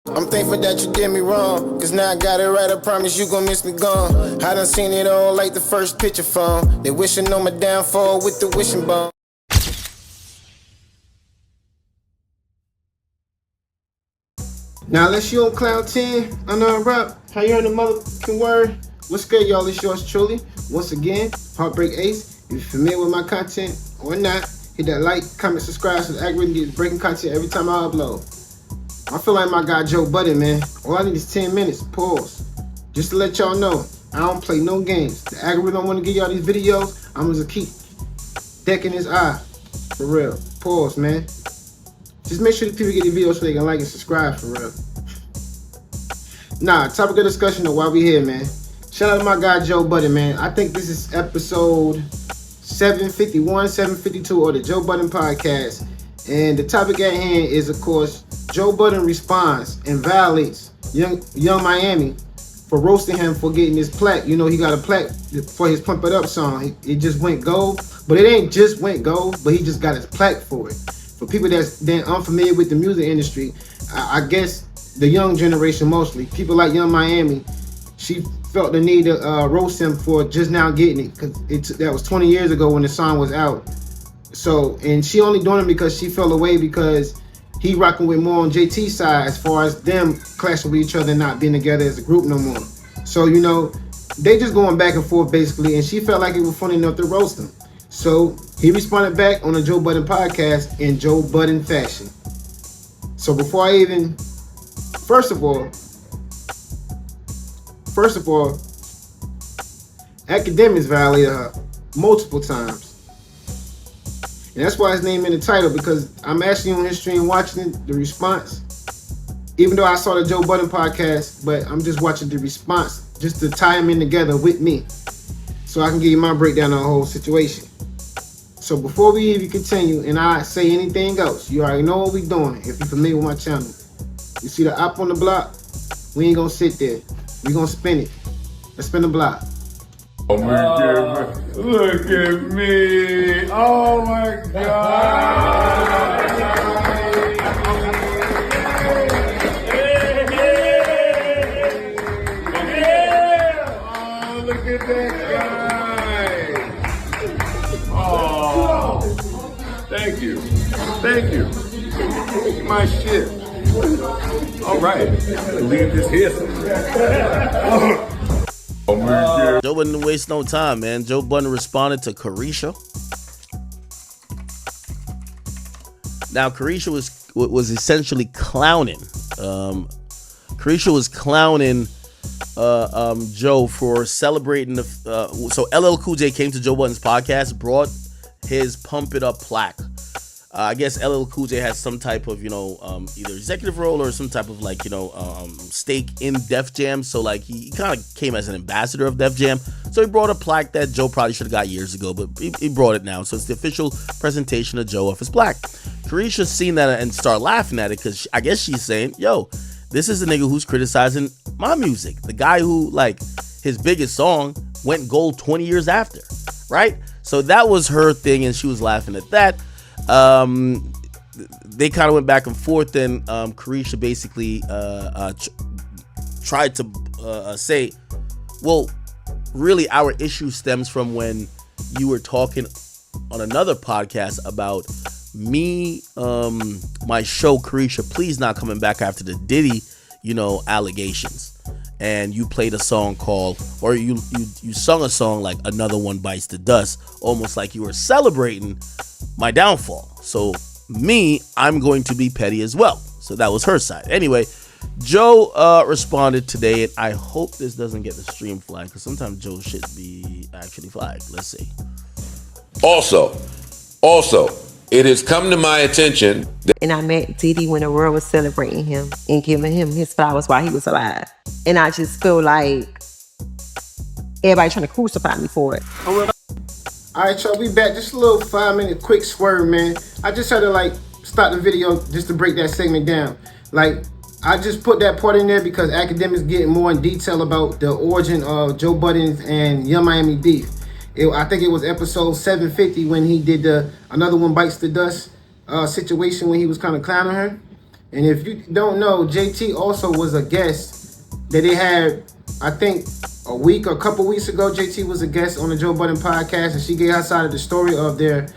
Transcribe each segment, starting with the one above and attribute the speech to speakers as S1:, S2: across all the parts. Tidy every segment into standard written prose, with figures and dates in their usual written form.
S1: I'm thankful that you did me wrong, cause now I got it right, I promise you gon' miss me gone. I done seen it all like the first picture phone. They wishing on my downfall with the wishing bone. Now unless you on cloud 10, I know I'm rap. How you on the motherfucking word? What's good, y'all? It's yours truly. Once again, HeartBreak Ace. If you're familiar with my content or not, hit that like, comment, subscribe so the algorithm gets breaking content every time I upload. I feel like my guy Joe Budden, man. All I need is 10 minutes, pause. Just to let y'all know, I don't play no games. The algorithm want to give y'all these videos, I'm gonna keep decking his eye. For real. Pause, man. Just make sure the people get the videos so they can like and subscribe, for real. Nah, topic of discussion though, while we here, man. Shout out to my guy Joe Budden, man. I think this is episode 751, 752 of the Joe Budden podcast. And the topic at hand is, of course, Joe Budden responds and violates Young Miami for roasting him for getting his plaque. You know, he got a plaque for his Pump It Up song. It just went gold, but it ain't just went gold, but he just got his plaque for it. For people that's then unfamiliar with the music industry, I guess the young generation mostly, people like Young Miami, she felt the need to roast him for just now getting it, because that was 20 years ago when the song was out. So, and she only doing it because she fell away because he rocking with more on JT's side as far as them clashing with each other and not being together as a group no more. So, you know, they just going back and forth basically, and she felt like it was funny enough to roast him. So he responded back on the Joe Budden podcast in Joe Budden fashion. So before I even, first of all, Akademiks violated her multiple times. And that's why his name in the title, because I'm actually on his stream watching the response. Even though I saw the Joe Budden podcast, but I'm just watching the response just to tie him in together with me so I can give you my breakdown of the whole situation. So before we even continue and I say anything else, you already know what we're doing if you're familiar with my channel. You see the op on the block? We ain't gonna sit there. We're gonna spin it. Let's spin the block.
S2: Oh my God, look at me. Oh my God. Oh, look at that guy. Oh, thank you. Thank you. My shit. All right, leave this here somewhere.
S3: Joe wouldn't waste no time, man. Joe Budden responded to Carisha. Now, Carisha was essentially clowning. Carisha was clowning Joe for celebrating the. So LL Cool J came to Joe Budden's podcast, brought his Pump It Up plaque. I guess LL Cool J has some type of, either executive role or some type of stake in Def Jam. So like he kind of came as an ambassador of Def Jam. So he brought a plaque that Joe probably should have got years ago, but he brought it now. So it's the official presentation of Joe of his plaque. Carisha seen that and started laughing at it because I guess she's saying, yo, this is a nigga who's criticizing my music. The guy who, like, his biggest song went gold 20 years after, right? So that was her thing and she was laughing at that. They kind of went back and forth, and Carisha basically tried to say, well, really our issue stems from when you were talking on another podcast about me, my show Carisha Please not coming back after the Diddy, allegations. And you played a song called, or you sung a song like Another One Bites the Dust, almost like you were celebrating my downfall. So I'm going to be petty as well. So that was her side. Anyway, Joe responded today, and I hope this doesn't get the stream flagged, because sometimes Joe should be actually flagged. Let's see.
S4: Also, it has come to my attention that,
S5: and I met Diddy when the world was celebrating him and giving him his flowers while he was alive. And I just feel like everybody trying to crucify me for it.
S1: All right, y'all, we back. Just a little 5-minute quick swerve, man. I just had to start the video just to break that segment down. I just put that part in there because Akademiks getting more in detail about the origin of Joe Budden and Young Miami beef. I think it was episode 750 when he did the Another One Bites the Dust situation when he was kind of clowning her. And if you don't know, JT also was a guest that they had, I think, a couple weeks ago. JT was a guest on the Joe Budden podcast, and she gave her side of the story of their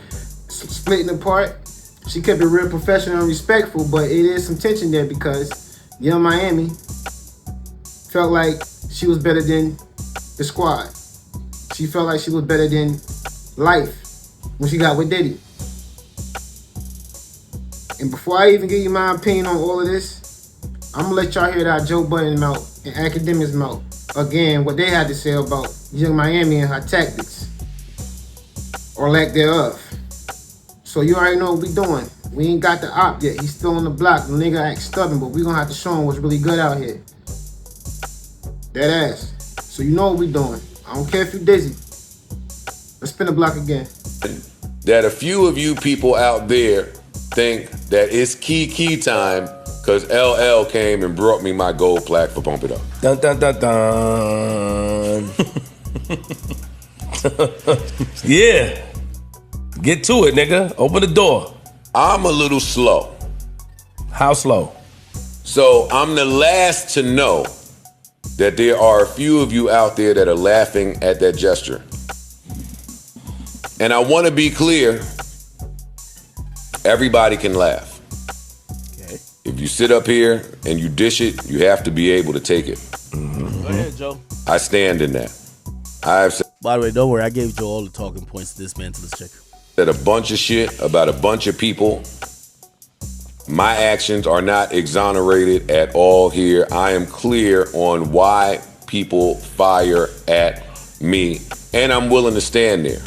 S1: splitting apart. She kept it real professional and respectful, but it is some tension there because Young Miami felt like she was better than the squad. She felt like she was better than Life when she got with Diddy. And before I even give you my opinion on all of this, I'm gonna let y'all hear that Joe Budden mouth and Akademiks mouth again, what they had to say about Young Miami and her tactics, or lack thereof. So you already know what we doing. We ain't got the op yet. He's still on the block. The nigga act stubborn, but we gonna have to show him what's really good out here. That ass. So you know what we doing. I don't care if you dizzy. Let's spin the block again.
S4: That a few of you people out there think that it's key time because LL came and brought me my gold plaque for Pump It Up.
S6: Dun dun dun dun. Yeah. Get to it, nigga. Open the door.
S4: I'm a little slow.
S6: How slow?
S4: So I'm the last to know that there are a few of you out there that are laughing at that gesture. And I want to be clear, everybody can laugh.
S3: Okay.
S4: If you sit up here and you dish it, you have to be able to take it.
S3: Go ahead, Joe.
S4: I stand in that. I've
S3: By the way, don't worry. I gave Joe all the talking points to dismantle this chick.
S4: said a bunch of shit about a bunch of people. My actions are not exonerated at all here. I am clear on why people fire at me, and I'm willing to stand there.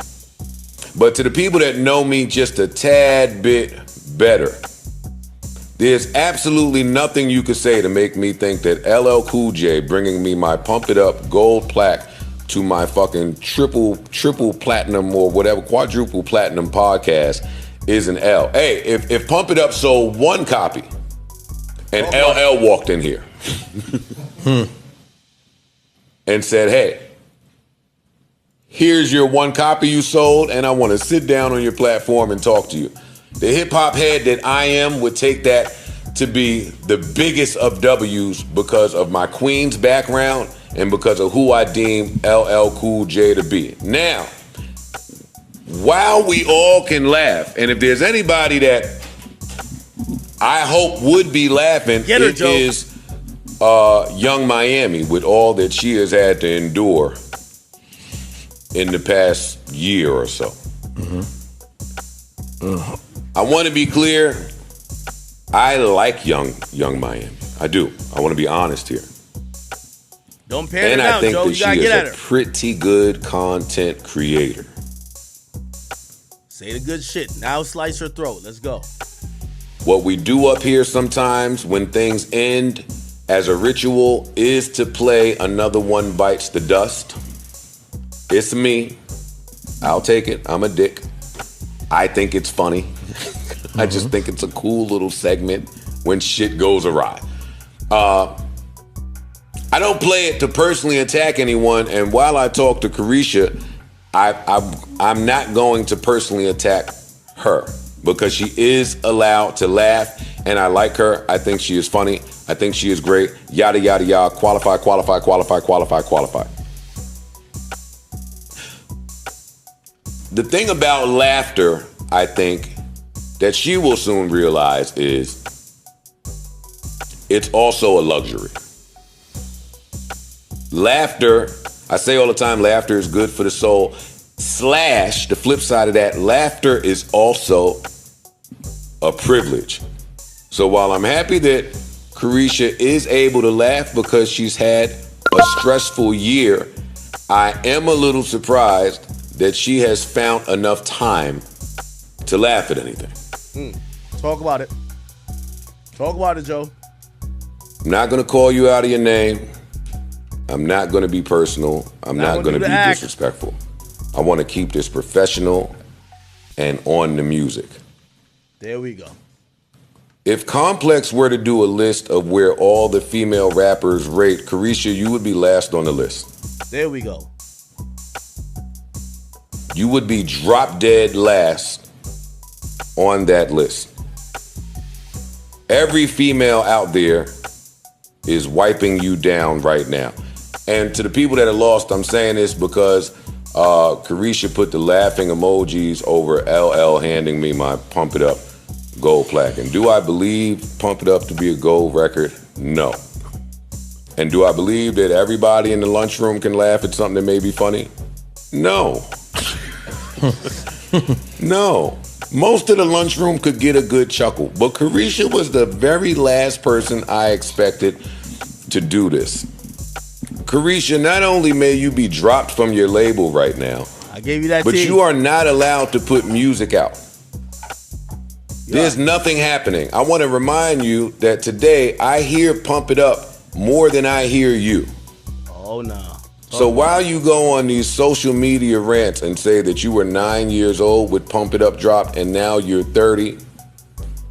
S4: But to the people that know me just a tad bit better, there's absolutely nothing you could say to make me think that LL Cool J bringing me my Pump It Up gold plaque to my fucking triple platinum or whatever, quadruple platinum podcast is an L. Hey, if Pump It Up sold one copy and LL walked in here and said, hey, here's your one copy you sold, and I want to sit down on your platform and talk to you. The hip-hop head that I am would take that to be the biggest of W's because of my Queens background and because of who I deem LL Cool J to be. Now, while we all can laugh, and if there's anybody that I hope would be laughing,
S3: Get her,
S4: it
S3: Joe.
S4: is Young Miami with all that she has had to endure in the past year or so. I want to be clear. I like young Miami. I do. I want to be honest here.
S3: Don't pan
S4: And
S3: it
S4: I
S3: down,
S4: think
S3: Joe.
S4: that
S3: You
S4: she
S3: gotta
S4: is
S3: get at
S4: a
S3: her.
S4: pretty good content creator.
S3: Say the good shit. Now slice her throat. Let's go.
S4: What we do up here sometimes when things end as a ritual is to play Another One Bites the Dust. It's me. I'll take it. I'm a dick. I think it's funny. I just think it's a cool little segment when shit goes awry. I don't play it to personally attack anyone, and while I talk to Carisha, I'm not going to personally attack her because she is allowed to laugh, and I like her. I think she is funny. I think she is great. Yada, yada, yada. Qualify. The thing about laughter, I think, that she will soon realize is it's also a luxury. Laughter, I say all the time, laughter is good for the soul. / the flip side of that, laughter is also a privilege. So while I'm happy that Carisha is able to laugh because she's had a stressful year, I am a little surprised that she has found enough time to laugh at anything.
S3: Talk about it. Talk about it, Joe.
S4: I'm not going to call you out of your name. I'm not going to be personal. I'm not going to be disrespectful. I want to keep this professional and on the music.
S3: There we go.
S4: If Complex were to do a list of where all the female rappers rate, Carisha, you would be last on the list.
S3: There we go.
S4: You would be drop dead last on that list. Every female out there is wiping you down right now. And to the people that are lost, I'm saying this because Carisha put the laughing emojis over LL handing me my Pump It Up gold plaque. And do I believe Pump It Up to be a gold record? No. And do I believe that everybody in the lunchroom can laugh at something that may be funny? No. No. Most of the lunchroom could get a good chuckle, but Carisha was the very last person I expected to do this. Carisha, not only may you be dropped from your label right now,
S3: I gave you that
S4: but
S3: tea.
S4: you are not allowed to put music out. There's nothing happening. I want to remind you that today I hear Pump It Up more than I hear you.
S3: Oh, no.
S4: So while you go on these social media rants and say that you were 9 years old with Pump It Up drop and now you're 30,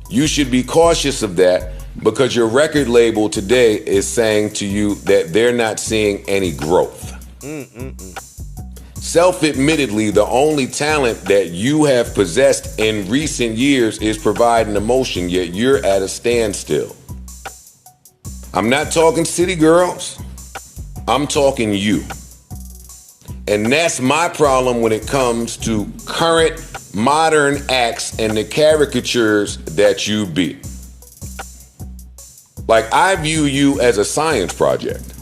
S4: you should be cautious of that because your record label today is saying to you that they're not seeing any growth. Self-admittedly, the only talent that you have possessed in recent years is providing emotion, yet you're at a standstill. I'm not talking city girls. I'm talking you. And that's my problem when it comes to current modern acts and the caricatures that you be. Like, I view you as a science project.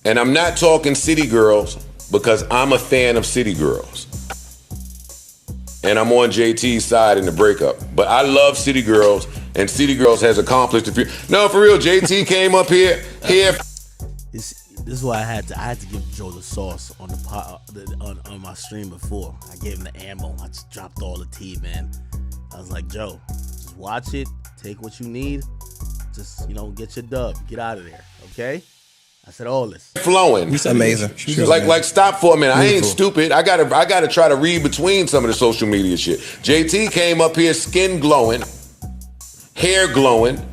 S4: And I'm not talking city girls because I'm a fan of city girls. And I'm on JT's side in the breakup. But I love city girls, and city girls has accomplished a few. No, for real, JT came up here.
S3: This is why I had to give Joe the sauce on the pot on my stream before. I gave him the ammo. I just dropped all the tea, man. I was like, Joe, just watch it, take what you need, just get your dub, get out of there, okay? I said all this.
S4: Flowing.
S7: He's amazing.
S4: Like stop for a minute. I ain't stupid. I gotta try to read between some of the social media shit. JT came up here, skin glowing, hair glowing,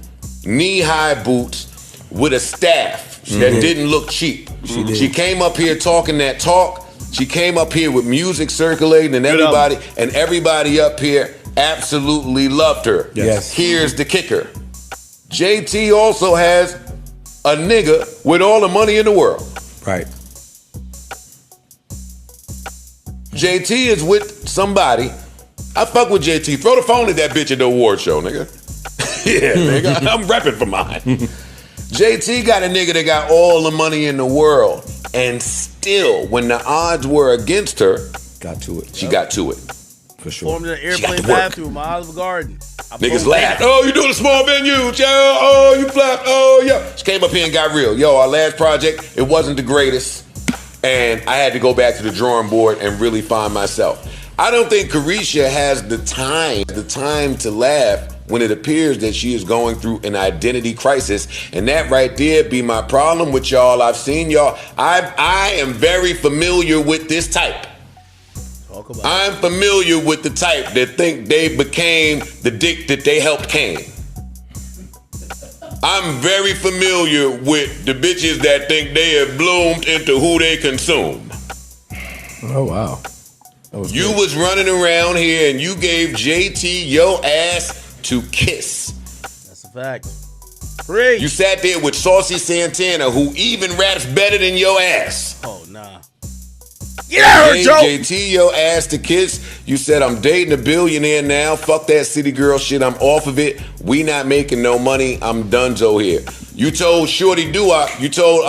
S4: knee-high boots with a staff that didn't look cheap. She came up here talking that talk. She came up here with music circulating, and everybody up here absolutely loved her.
S7: Yes.
S4: Here's the kicker. JT also has a nigga with all the money in the world.
S7: Right.
S4: JT is with somebody. I fuck with JT. Throw the phone at that bitch at the award show, nigga. Yeah, nigga. I'm repping for mine. JT got a nigga that got all the money in the world. And still, when the odds were against her,
S7: got to it.
S4: She got to it.
S7: For sure.
S3: Formed in an airplane bathroom, Olive Garden.
S4: Niggas laughed. Oh, you doing a small venue, yo. Oh, you flopped. Oh, yo. She came up here and got real. Yo, our last project, it wasn't the greatest. And I had to go back to the drawing board and really find myself. I don't think Carisha has the time to laugh when it appears that she is going through an identity crisis. And that right there be my problem with y'all. I've seen y'all. I am very familiar with this type. I'm familiar with the type that think they became the dick that they helped cane. I'm very familiar with the bitches that think they have bloomed into who they consume.
S7: Oh, wow.
S4: You was running around here and you gave JT your ass to kiss.
S3: That's a fact. Free.
S4: You sat there with Saucy Santana, who even raps better than your ass.
S3: Oh, nah. Get out here, Joe.
S4: JT your ass to kiss. You said, I'm dating a billionaire now. Fuck that city girl shit. I'm off of it. We not making no money. I'm donezo here. You told Shorty Doo-Wop, you told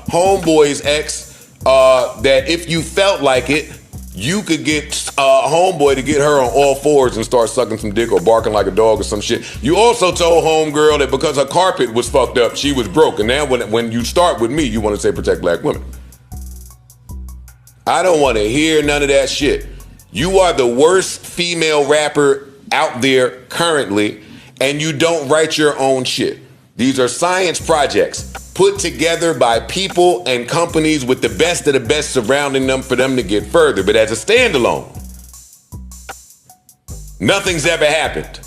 S4: Homeboy's ex that if you felt like it, you could get Homeboy to get her on all fours and start sucking some dick or barking like a dog or some shit. You also told Homegirl that because her carpet was fucked up, she was broke. And now when you start with me, you want to say protect black women. I don't want to hear none of that shit. You are the worst female rapper out there currently, and you don't write your own shit. These are science projects put together by people and companies with the best of the best surrounding them for them to get further. But as a standalone, nothing's ever happened.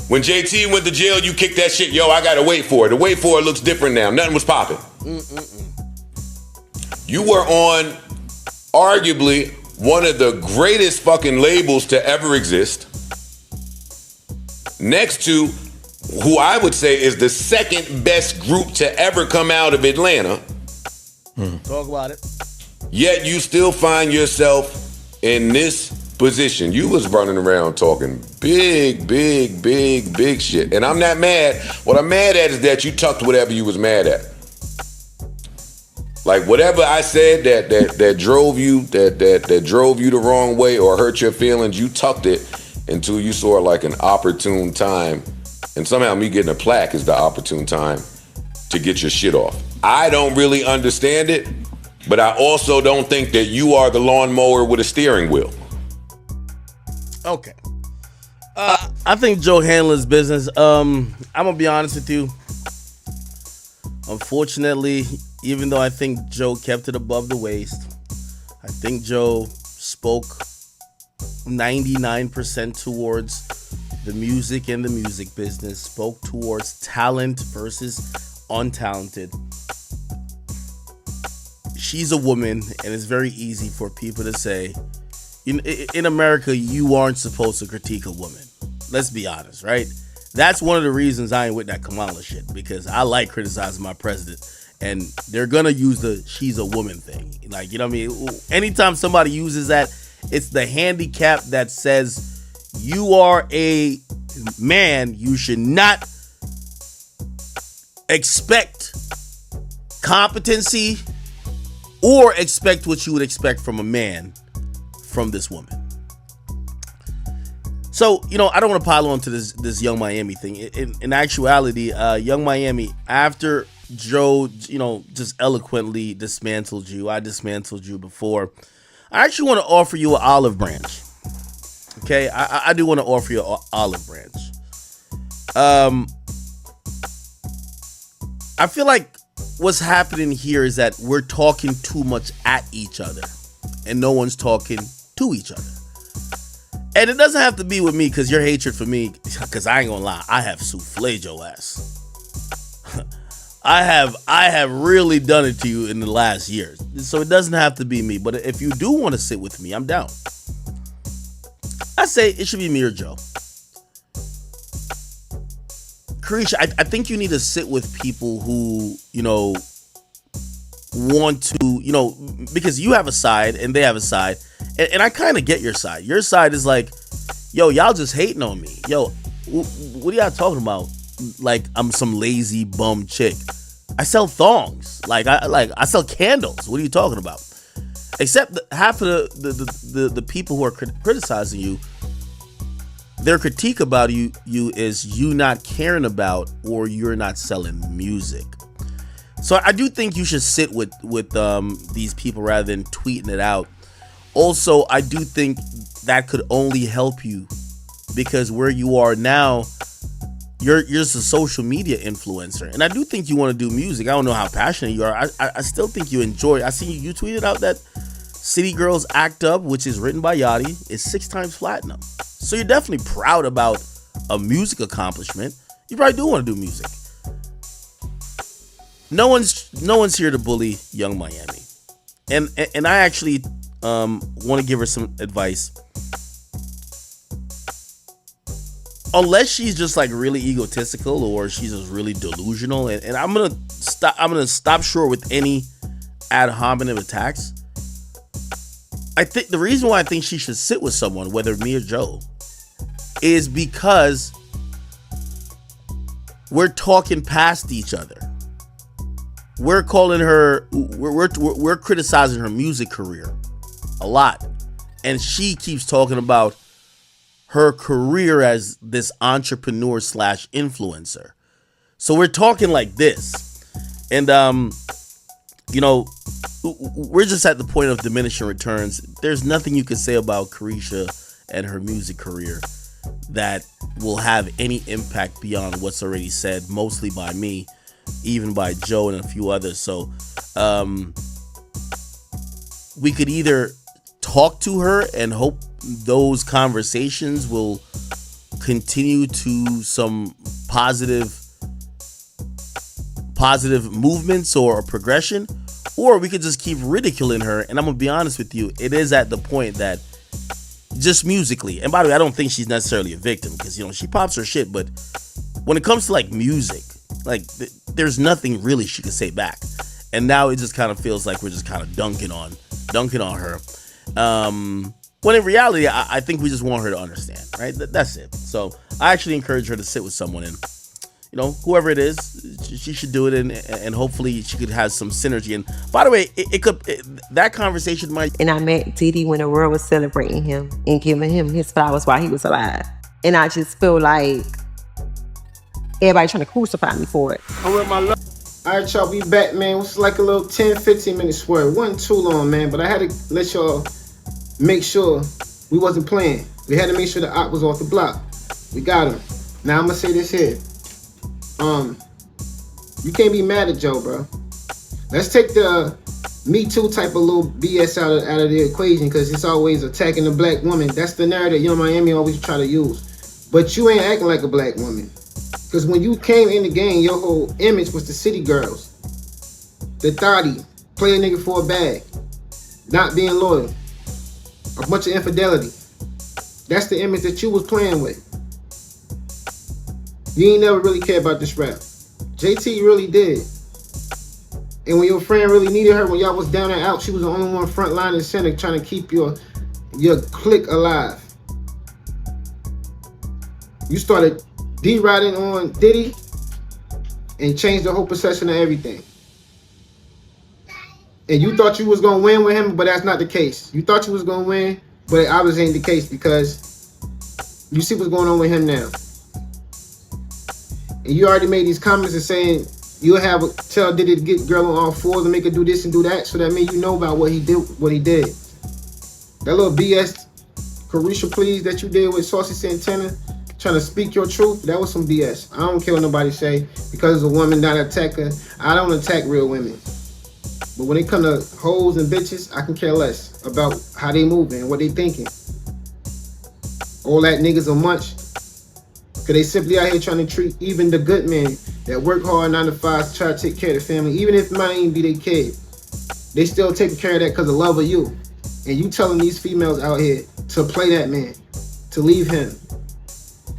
S4: When JT went to jail, you kicked that shit. Yo, I gotta wait for it. The wait for it looks different now. Nothing was popping. You were on arguably one of the greatest fucking labels to ever exist. next to who I would say is the second best group to ever come out of Atlanta.
S3: Talk about it.
S4: Yet you still find yourself in this position. You was running around talking big shit. And I'm not mad. What I'm mad at is that you tucked whatever you was mad at. Like whatever I said that drove you the wrong way or hurt your feelings, you tucked it until you saw like an opportune time. And somehow me getting a plaque is the opportune time to get your shit off. I don't really understand it, but I also don't think that you are the lawnmower with a steering wheel.
S3: Okay. I think Joe handled his business. I'm gonna be honest with you. Unfortunately, even though I think Joe kept it above the waist, I think Joe spoke 99% towards the music and the music business, spoke towards talent versus untalented. She's a woman, and it's very easy for people to say, in America, you aren't supposed to critique a woman. Let's be honest, right? That's one of the reasons I ain't with that Kamala shit, because I like criticizing my president, and they're gonna use the she's a woman thing. Like, you know what I mean? Anytime somebody uses that, it's the handicap that says you are a man, you should not expect competency or expect what you would expect from a man from this woman. So, I don't want to pile on to this Young Miami thing. In actuality, Young Miami, after Joe, just eloquently dismantled you, I dismantled you before, I actually want to offer you an olive branch. Okay, I do want to offer you an olive branch. I feel like what's happening here is that we're talking too much at each other, and no one's talking to each other. And it doesn't have to be with me, because your hatred for me, because I ain't gonna lie, I have souffled your ass. I have really done it to you in the last years. So it doesn't have to be me. But if you do want to sit with me, I'm down. I say it should be me or Joe. Carisha, I think you need to sit with people who, want to, because you have a side and they have a side. And I kind of get your side. Your side is like, yo, y'all just hating on me. Yo, what are y'all talking about? Like I'm some lazy bum chick. I sell thongs. I sell candles. What are you talking about? Except that half of the people who are criticizing you, their critique about you is you not caring about or you're not selling music. So I do think you should sit with these people rather than tweeting it out. Also, I do think that could only help you, because where you are now, you're just a social media influencer. And I do think you want to do music. I don't know how passionate you are. I still think you enjoy it. I see you tweeted out that City Girls Act Up, which is written by Yachty, is 6 times platinum. So you're definitely proud about a music accomplishment. You probably do want to do music. No one's here to bully Young Miami. And I actually want to give her some advice. Unless she's just like really egotistical or she's just really delusional, and I'm gonna stop short with any ad hominem attacks. I think the reason why I think she should sit with someone, whether me or Joe, is because we're talking past each other. We're calling her, we're criticizing her music career a lot, and she keeps talking about her career as this entrepreneur / influencer. So we're talking like this, and we're just at the point of diminishing returns. There's nothing you can say about Carisha and her music career that will have any impact beyond what's already said, mostly by me, even by Joe and a few others. So we could either talk to her and hope those conversations will continue to some positive movements or progression, or we could just keep ridiculing her. And I'm gonna be honest with you, it is at the point that just musically. And by the way, I don't think she's necessarily a victim because, you know, she pops her shit. But when it comes to like music, like there's nothing really she could say back. And now it just kind of feels like we're just kind of dunking on her. When in reality, I think we just want her to understand, right? That's it. So I actually encourage her to sit with someone, and you know, whoever it is, she should do it, and hopefully she could have some synergy. And by the way, that conversation might.
S5: And I met Diddy when the world was celebrating him and giving him his flowers while he was alive. And I just feel like everybody trying to crucify me for it.
S1: All right, y'all, we back, man. It's like a little 10-15 minute swerve. It wasn't too long, man, but I had to let y'all make sure we wasn't playing. We had to make sure the op was off the block. We got him. Now I'm gonna say this here. You can't be mad at Joe, bro. Let's take the Me Too type of little BS out of the equation, because it's always attacking the black woman. That's the narrative Young Miami always try to use. But you ain't acting like a black woman. Because when you came in the game, your whole image was the city girls. The thotty, play a nigga for a bag, not being loyal, a bunch of infidelity. That's the image that you was playing with. You ain't never really cared about this rap. JT really did. And when your friend really needed her, when y'all was down and out, she was the only one front line and center trying to keep your clique alive. You started D-riding on Diddy and changed the whole perception of everything. And you thought you was gonna win with him, but that's not the case. You thought you was gonna win, but it obviously ain't the case, because you see what's going on with him now. And you already made these comments and saying you'll tell Diddy to get girl on all fours and make her do this and do that, so that means you know about what he did. That little BS Carisha please that you did with Saucy Santana, trying to speak your truth, that was some BS. I don't care what nobody say, because as a woman, not attack her. I don't attack real women. But when it comes to hoes and bitches, I can care less about how they moving and what they thinking. All that niggas are munch, because they simply out here trying to treat even the good men that work hard 9 to 5 to try to take care of the family, even if it might even be their kid. They still taking care of that because of love of you. And you telling these females out here to play that man, to leave him,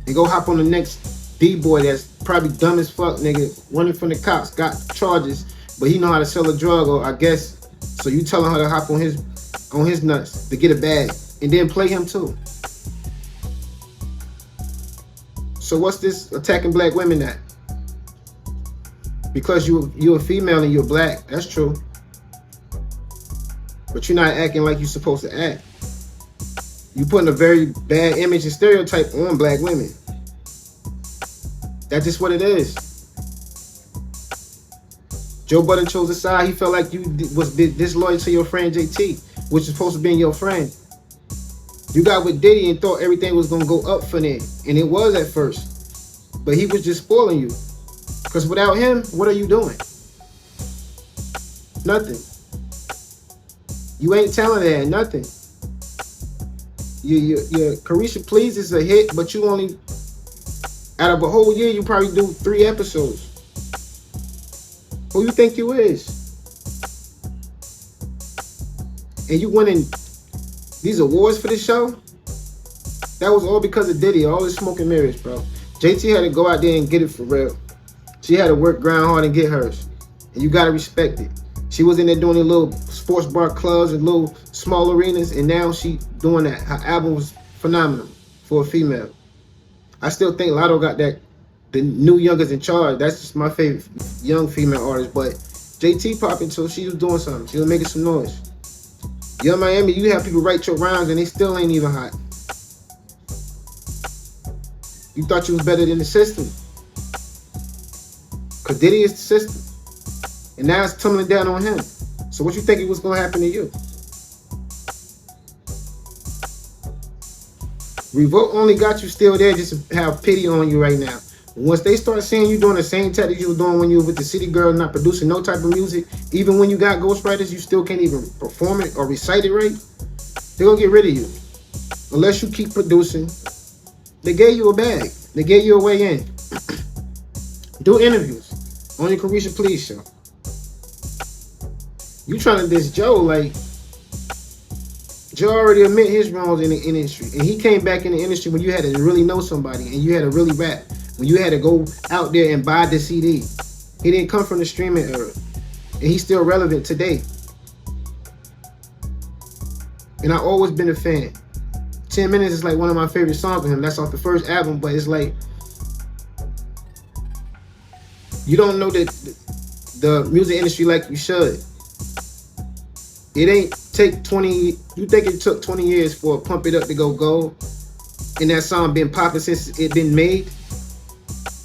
S1: and go hop on the next D-boy that's probably dumb as fuck, nigga, running from the cops, got charges, but he know how to sell a drug, or I guess, so you telling her to hop on his nuts to get a bag, and then play him too. So what's this attacking black women at? Because you're a female and you're black, that's true. But you're not acting like you're supposed to act. You putting a very bad image and stereotype on black women. That's just what it is. Joe Budden chose a side. He felt like you was disloyal to your friend JT, which is supposed to be your friend. You got with Diddy and thought everything was gonna go up for them, and it was at first. But he was just spoiling you. Because without him, what are you doing? Nothing. You ain't telling that, nothing. Your Carisha Please is a hit, but you only, out of a whole year, you probably do 3 episodes. Who you think you is? And you winning these awards for this show? That was all because of Diddy, all this smoke and mirrors, bro. JT had to go out there and get it for real. She had to work ground hard and get hers. And you gotta respect it. She was in there doing the little sports bar clubs and little small arenas, and now she doing that. Her album was phenomenal for a female. I still think Lotto got that, the new Youngest in Charge. That's just my favorite young female artist. But JT popping, so she was doing something. She was making some noise. Young Miami, you have people write your rhymes and they still ain't even hot. You thought you was better than the system. Cause Diddy is the system. And now it's tumbling down on him. So what you think it was gonna happen to you? Revolt only got you still there just to have pity on you right now. Once they start seeing you doing the same tactics you were doing when you were with the city girl, not producing no type of music, even when you got ghostwriters, you still can't even perform it or recite it right, they're gonna get rid of you. Unless you keep producing. They gave you a bag. They gave you a way in. Do interviews on your Carisha Please show. You trying to diss Joe like Joe already admit his wrongs in the industry, and he came back in the industry when you had to really know somebody and you had to really rap. When you had to go out there and buy the CD. He didn't come from the streaming era, and he's still relevant today. And I've always been a fan. 10 Minutes is like one of my favorite songs of him. That's off the first album, but it's like you don't know the music industry like you should. It ain't take 20. You think it took 20 years for Pump It Up to go gold, and that song been popping since it been made?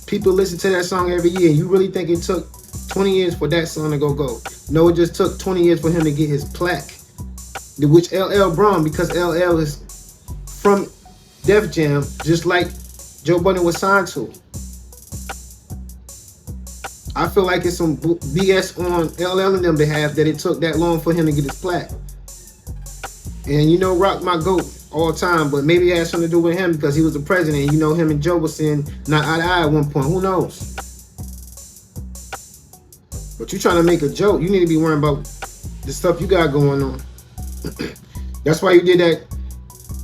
S1: People listen to that song every year, and you really think it took 20 years for that song to go gold? No, it just took 20 years for him to get his plaque, which LL brought, because LL is from Def Jam, just like Joe Budden was signed to. I feel like it's some BS on LL and them behalf that it took that long for him to get his plaque. And you know, Rock my GOAT all time, but maybe it had something to do with him because he was the president. You know, him and Joe was saying not eye to eye at one point. Who knows? But you trying to make a joke, you need to be worrying about the stuff you got going on. That's why you did that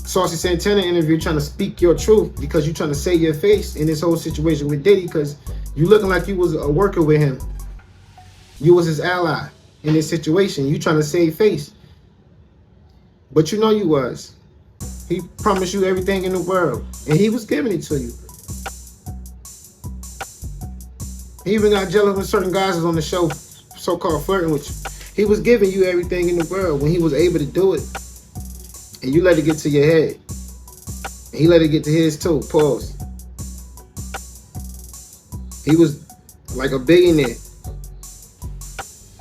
S1: Saucy Santana interview, trying to speak your truth, because you're trying to save your face in this whole situation with Diddy, because you looking like you was a worker with him. You was his ally in this situation. You trying to save face. But you know you was. He promised you everything in the world, and he was giving it to you. He even got jealous when certain guys was on the show, so-called flirting with you. He was giving you everything in the world when he was able to do it. And you let it get to your head. And he let it get to his too. Pause. He was like a billionaire.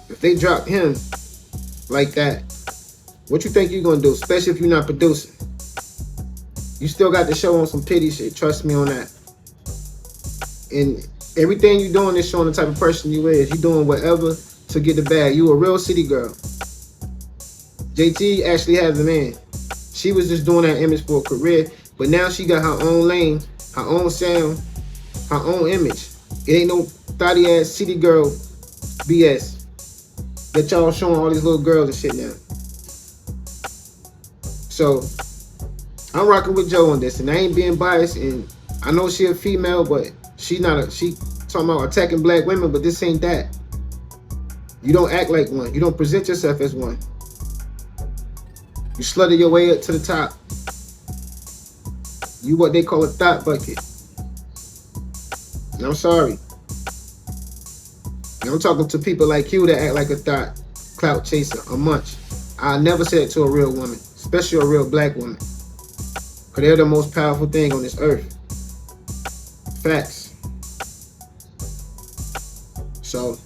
S1: If they dropped him like that, what you think you're gonna do? Especially if you're not producing. You still got the show on some pity shit. Trust me on that. And everything you doing is showing the type of person you is. You doing whatever to get the bag. You a real city girl. JT actually has a man. She was just doing that image for a career, but now she got her own lane, her own sound, her own image. It ain't no thotty ass city girl BS that y'all showing all these little girls and shit now. So I'm rocking with Joe on this, and I ain't being biased. And I know she a female, but she talking about attacking black women, but this ain't that. You don't act like one. You don't present yourself as one. You slutted your way up to the top. You what they call a thought bucket. And I'm sorry. And I'm talking to people like you that act like a thought clout chaser, a munch. I never say it to a real woman, especially a real black woman. Because they're the most powerful thing on this earth. Facts. So,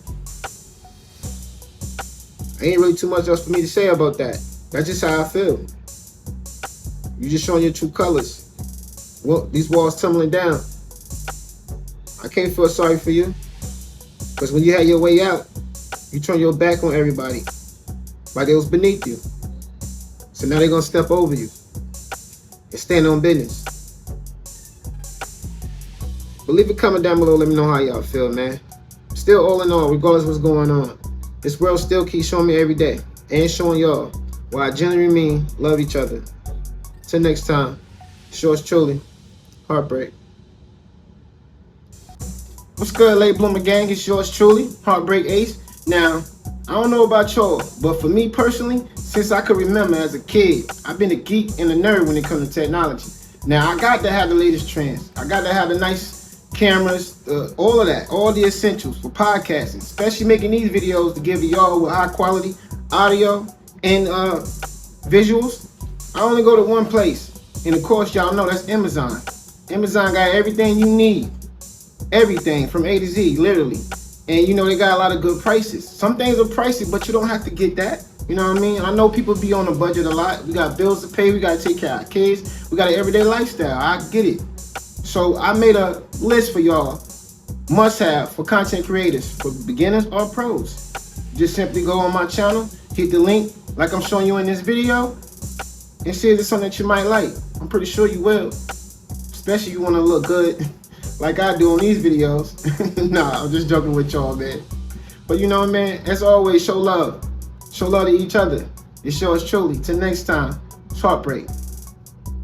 S1: ain't really too much else for me to say about that. That's just how I feel. You just showing your true colors. Well, these walls tumbling down. I can't feel sorry for you. Because when you had your way out, you turned your back on everybody. Like it was beneath you. So now they're going to step over you and stand on business. But leave a comment down below. Let me know how y'all feel, man. Still, all in all, regardless of what's going on, this world still keeps showing me every day. And showing y'all why I genuinely mean love each other. Till next time, yours truly, HeartBreak. What's good, Late Bloomer gang? It's yours truly, HeartBreak Ace. Now, I don't know about y'all, but for me personally, since I could remember as a kid, I've been a geek and a nerd when it comes to technology. Now, I got to have the latest trends. I got to have the nice cameras, all of that, all the essentials for podcasting, especially making these videos to give to y'all with high quality audio and visuals. I only go to one place, and of course y'all know that's Amazon. Amazon got everything you need, everything from A to Z, literally. And you know they got a lot of good prices. Some things are pricey, but you don't have to get that. You know what I mean? I know people be on a budget a lot. We got bills to pay. We got to take care of our kids. We got an everyday lifestyle. I get it. So I made a list for y'all, must have for content creators, for beginners or pros. Just simply go on my channel, hit the link like I'm showing you in this video, and see if it's something that you might like. I'm pretty sure you will, especially if you want to look good like I do on these videos. Nah, I'm just joking with y'all, man. But you know, man, as always, show love. Show love to each other. It's yours truly. Till next time, HeartBreak.